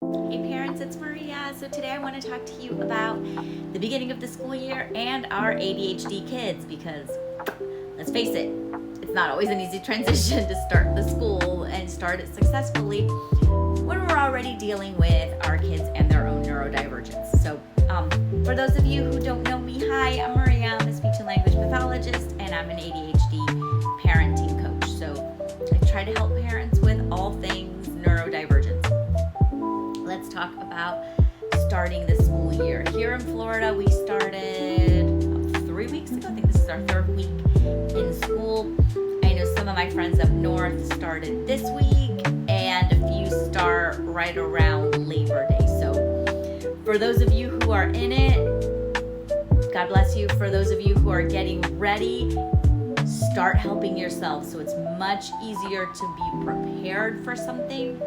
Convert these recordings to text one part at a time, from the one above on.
Hey parents, it's Maria. So today I want to talk to you about the beginning of the school year and our ADHD kids because, let's face it, it's not always an easy transition to start the school and start it successfully when we're already dealing with our kids and their own neurodivergence. So for those of you who don't know me, hi, I'm Maria. I'm a speech and language pathologist and I'm an ADHD parenting coach. So I try to help parents with all things neurodivergence. Let's talk about starting the school year. Here in Florida, we started 3 weeks ago. I think this is our third week in school. I know some of my friends up north started this week, and a few start right around Labor Day. So for those of you who are in it, God bless you. For those of you who are getting ready, start helping yourself. So it's much easier to be prepared for something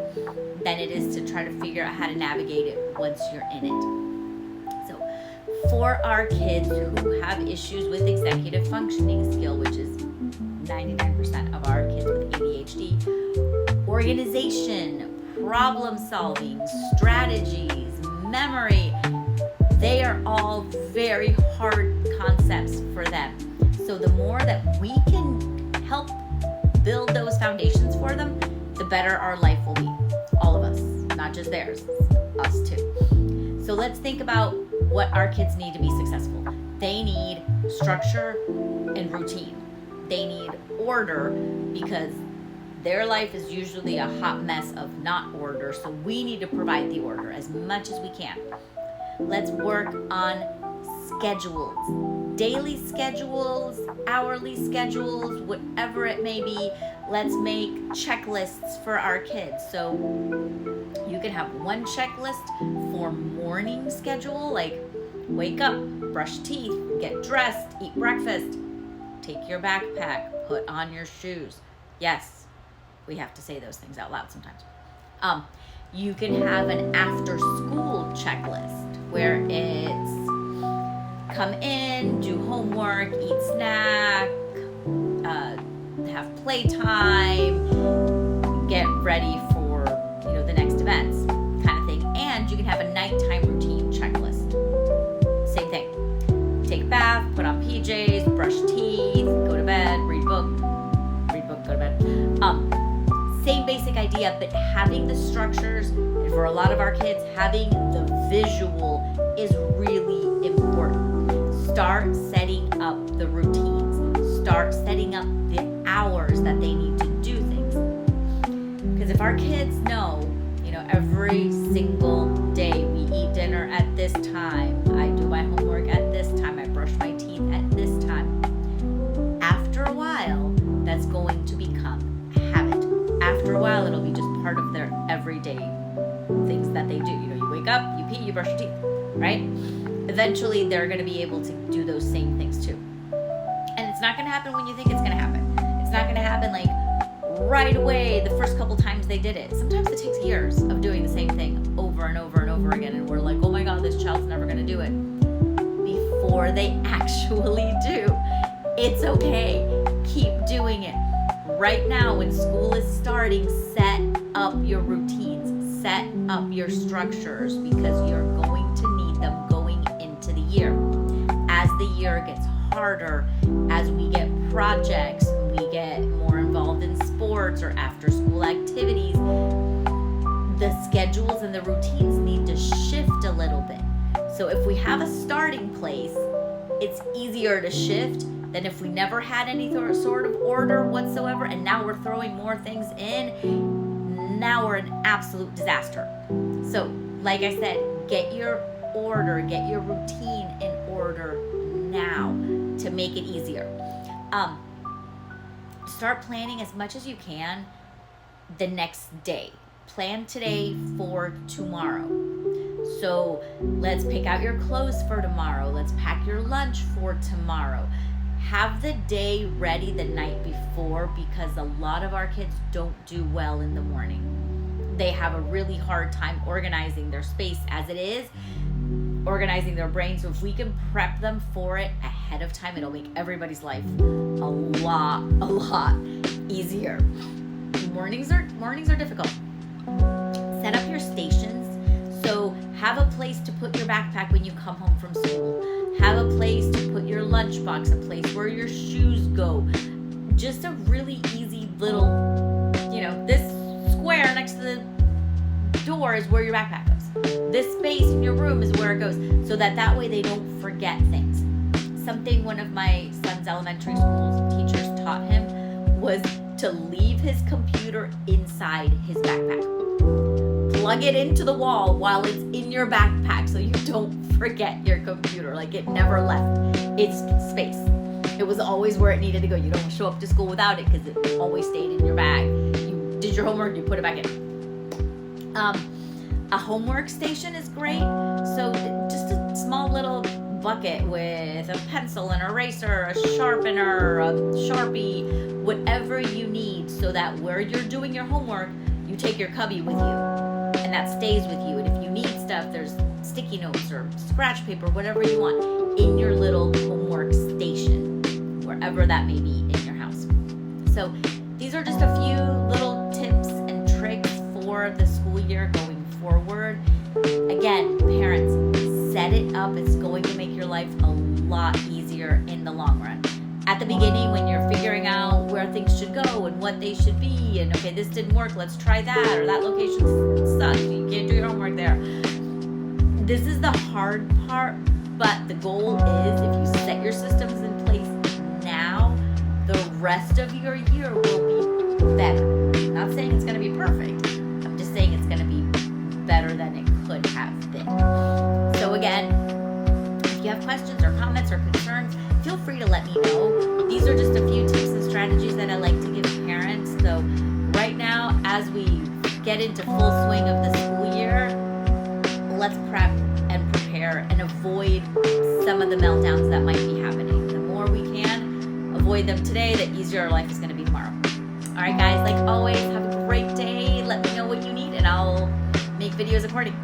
than it is to try to figure out how to navigate it once you're in it. So for our kids who have issues with executive functioning skill, which is 99% of our kids with ADHD, organization, problem solving, strategies, memory, they are all very hard concepts for them. So the more that we can help build those foundations for them, the better our life will be. All of us, not just theirs, us too. So let's think about what our kids need to be successful. They need structure and routine. They need order because their life is usually a hot mess of not order. So we need to provide the order as much as we can. Let's work on schedules, daily schedules, hourly schedules, whatever it may be. Let's make checklists for our kids. So you can have one checklist for morning schedule, like wake up, brush teeth, get dressed, eat breakfast, take your backpack, put on your shoes. Yes, we have to say those things out loud sometimes. You can have an after school checklist where it's come in, do homework, eat snack, have playtime, get ready for the next events kind of thing. And you can have a nighttime routine checklist. Same thing. Take a bath, put on PJs, brush teeth, go to bed, read book, go to bed. Same basic idea, but having the structures, and for a lot of our kids, having the visual is really important. Start setting up the routines. Start setting up the hours that they need to do things. Because if our kids know, every single day we eat dinner at this time, I do my homework at this time, I brush my teeth at this time. After a while, that's going to become a habit. After a while, it'll be just part of their everyday things that they do. You wake up, you pee, you brush your teeth, right? Eventually, they're going to be able to do those same things too. And it's not going to happen when you think it's going to happen. It's not going to happen like right away the first couple times they did it. Sometimes it takes years of doing the same thing over and over and over again. And we're like, oh my God, this child's never going to do it. Before they actually do, it's okay. Keep doing it. Right now, when school is starting, set up your routines, set up your structures because you're going to need them going into the year. As the year gets harder, as we get projects, we get more involved in sports or after school activities, the schedules and the routines need to shift a little bit. So if we have a starting place, it's easier to shift than if we never had any sort of order whatsoever and now we're throwing more things in. Now we're an absolute disaster. So like I said, get your order, get your routine in order now to make it easier. Start planning as much as you can the next day. Plan today for tomorrow. So let's pick out your clothes for tomorrow. Let's pack your lunch for tomorrow. Have the day ready the night before because a lot of our kids don't do well in the morning. They have a really hard time organizing their space as it is, organizing their brain. So if we can prep them for it ahead of time, it'll make everybody's life a lot easier. Mornings are difficult. Set up your stations backpack when you come home from school. Have a place to put your lunchbox, a place where your shoes go. Just a really easy little, this square next to the door is where your backpack goes. This space in your room is where it goes, so that way they don't forget things. Something one of my son's elementary school teachers taught him was to leave his computer inside his backpack. Plug it into the wall while it's in your backpack so you don't forget your computer. Like, it never left its space. It was always where it needed to go. You don't show up to school without it because it always stayed in your bag. You did your homework, you put it back in. A homework station is great. So just a small little bucket with a pencil, an eraser, a sharpener, a Sharpie, whatever you need, so that where you're doing your homework, you take your cubby with you and that stays with you. And if you need stuff, there's sticky notes or scratch paper, whatever you want, in your little homework station, wherever that may be in your house. So these are just a few little tips and tricks for the school year going forward. Again, parents, set it up. It's going to make your life a lot easier in the long run. At the beginning, when you're figuring out where things should go and what they should be, and okay, this didn't work, let's try that, or that location sucks, you can't do your homework there. This is the hard part, but the goal is, if you set your systems in place now, the rest of your year will be better. I'm not saying it's going to be perfect. I'm just saying it's going to be better than it could have been. So again, if you have questions or comments or concerns, feel free to let me know. These are just a few tips and strategies that I like to give parents. So right now, as we get into full swing of the school year, let's prep and prepare and avoid some of the meltdowns that might be happening. The more we can avoid them today, the easier our life is going to be tomorrow. All right, guys, like always, have a great day. Let me know what you need, and I'll make videos accordingly.